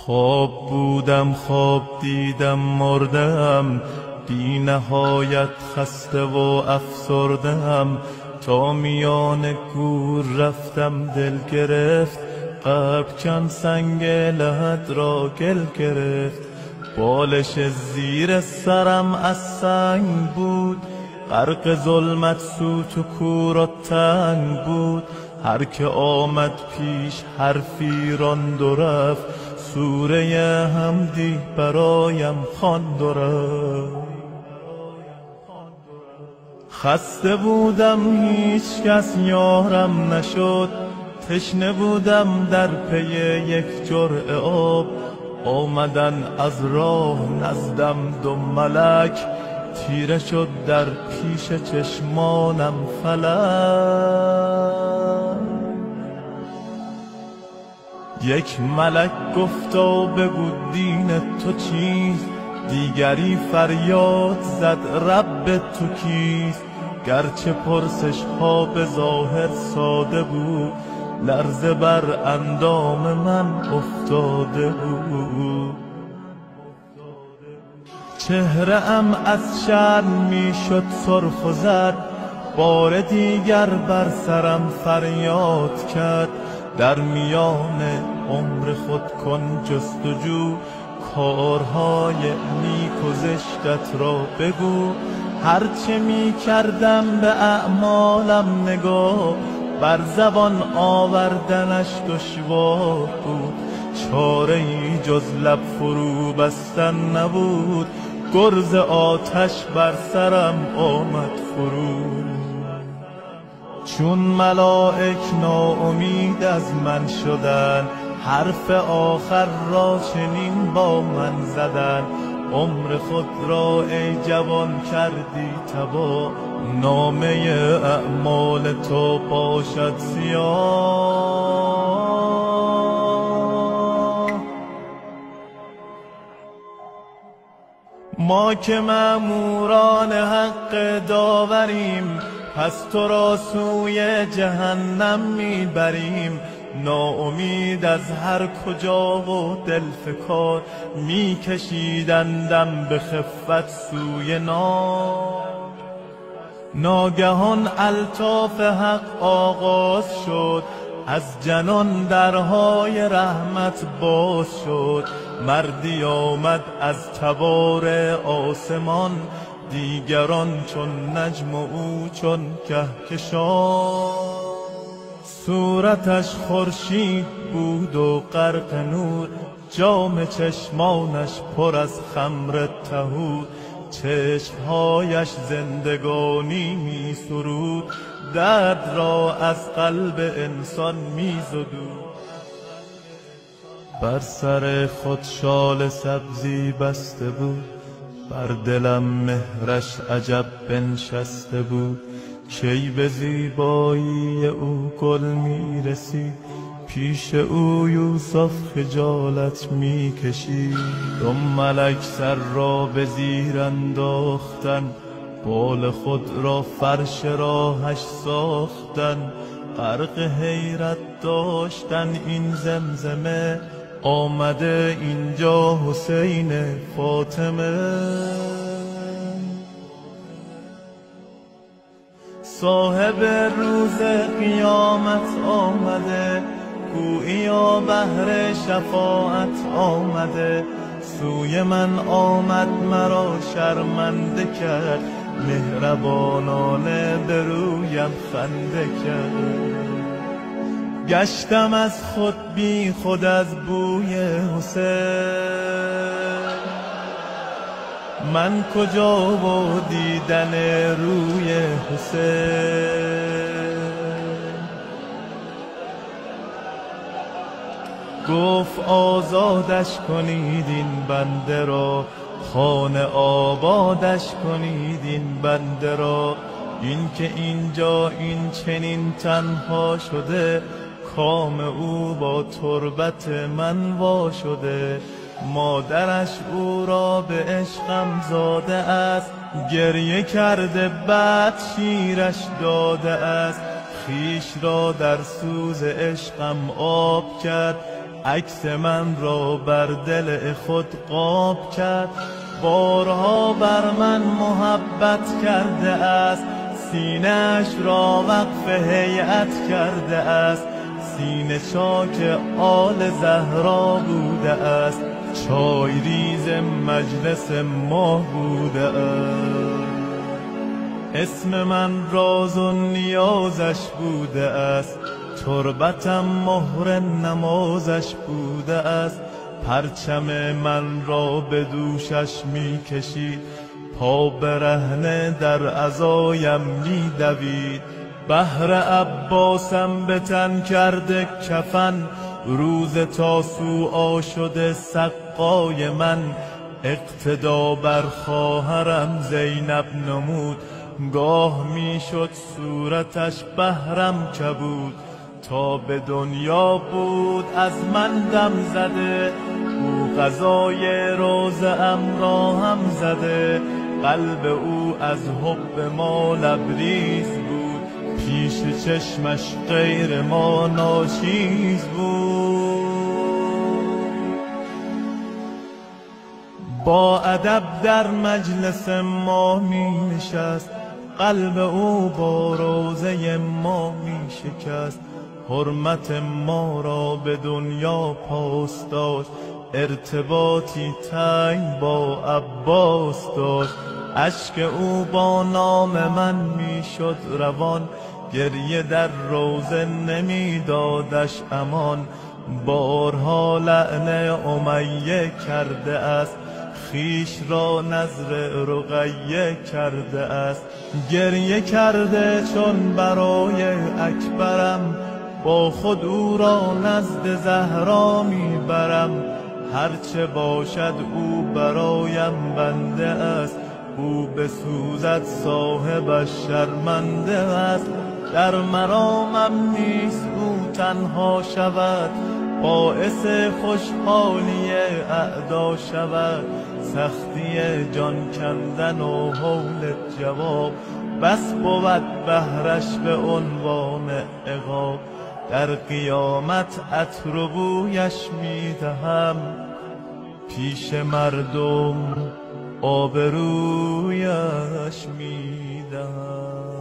خواب بودم خواب دیدم مردم، بی نهایت خسته و افسردم. تا میان گور رفتم دل گرفت، قلب کن سنگ لحد را گل گرفت. بالش زیر سرم از سنگ بود، غرق ظلمت سوت و کور و تنگ بود. هر که آمد پیش حرفی راند و رفت، سوره حمدی برایم خواند و رفت. خسته بودم هیچ کس یارم نشد، تشنه بودم در پی یک جرعه آب. آمدن از راه نزدم دو ملک، تیره شد در پیش چشمانم فلک. یک ملک گفتا بگو دین تو چیست، دیگری فریاد زد رب تو کیست. گرچه پرسش ها به ظاهر ساده بود، لرزه بر اندام من افتاده بود. چهره ام از شرم می شد سرخ و زرد، بار دیگر بر سرم فریاد کرد. در میان عمر خود کن جستجو، کارهای نیک و زشتت را بگو. هرچه می کردم به اعمالم نگاه، بر زبان آوردنش دشوار بود. چاره ای جز لب فرو بستن نبود، گرز آتش بر سرم آمد فرود. چون ملائک ناامید از من شدن، حرف آخر را چنین با من زدن. عمر خود را ای جوان کردی تباه، نامه اعمال تو باشد سیاه. ما که مأموران حق داوریم، پس تو را سوی جهنم میبریم. ناامید از هر کجا و دلفکار، میکشیدندم به خفت سوی نار. ناگهان الطاف حق آغاز شد، از جنان درهای رحمت باز شد. مردی آمد از تبار آسمان، دیگران چون نجم و او چون کهکشان. صورتش خورشید بود و غرق نور، جام چشمانش پر از خمر طهور. چشمهایش زندگانی می سرود، درد را از قلب انسان می زدود. بر سر خود شال سبزی بسته بود، بر دلم مهرش عجب بنشسته بود. کی به زیبایی او گل می رسید، پیش او یوسف خجالت می کشید. دو ملک سر را به زیر انداختن، بال خود را فرش راهش ساختن. غرق حیرت داشتن این زمزمه، آمده اینجا حسین فاطمه. صاحب روز قیامت آمده، گوییا بهر شفاعت آمده. سوی من آمد مرا شرمنده کرد، مهربانانه به رویم خنده کرد. گشتم از خود بی خود از بوی حسین، من کجا و دیدن روی حسین. گفت آزادش کنید این بنده را، خانه آبادش کنید این بنده را. این که اینجا این چنین تنها شده، کام او با تربت من وا شده. مادرش او را به عشقم زاده است، گریه کرده بعد شیرش داده است. خویش را در سوز عشقم آب کرد، عکس من را بر دل خود قاب کرد. بارها بر من محبت کرده است، سینه‌اش را وقف هیئت کرده است. سینه چاک آل زهرا بوده است، چای ریز مجلس ما بوده است. اسم من راز و نیازش بوده است، تربتم مهر نمازش بوده است. پرچم من را به دوشش می کشید، پا برهنه در عزایم می دوید. بهر عباسم به تن کرده کفن، روز تاسوعا شده سقای من. اقتدا بر خواهرم زینب نمود، گاه می شد صورتش بهرم کبود. تا به دنیا بود از من دم زده، او غذای روزه‌ام را هم زده. قلب او از حب ما لبریز بود، پیش چشمش غیر ما ناچیز بود. با ادب در مجلس ما می نشست، قلب او با روزه ما می شکست. حرمت ما را به دنیا پاس داشت، ارتباطی تنگ با عباس داشت. اشک او با نام من می شد روان، گریه در روزه نمی دادش امان. بارها لعن امیه کرده است، خویش را نذر رقیه کرده است. گریه کرده چون برای اکبرم، با خود او را نزد زهرا میبرم. هرچه باشد او برایم بنده است، او بسوزد صاحبش شرمنده است. در مرامم نیست او تنها شود، باعث خوشحالی اعدا شود. سختی جان کندن و هول جواب، بس بود بهرش به عنوان عقاب. در قیامت عطر و بویش میدهم، پیش مردم آبرویش میدهم.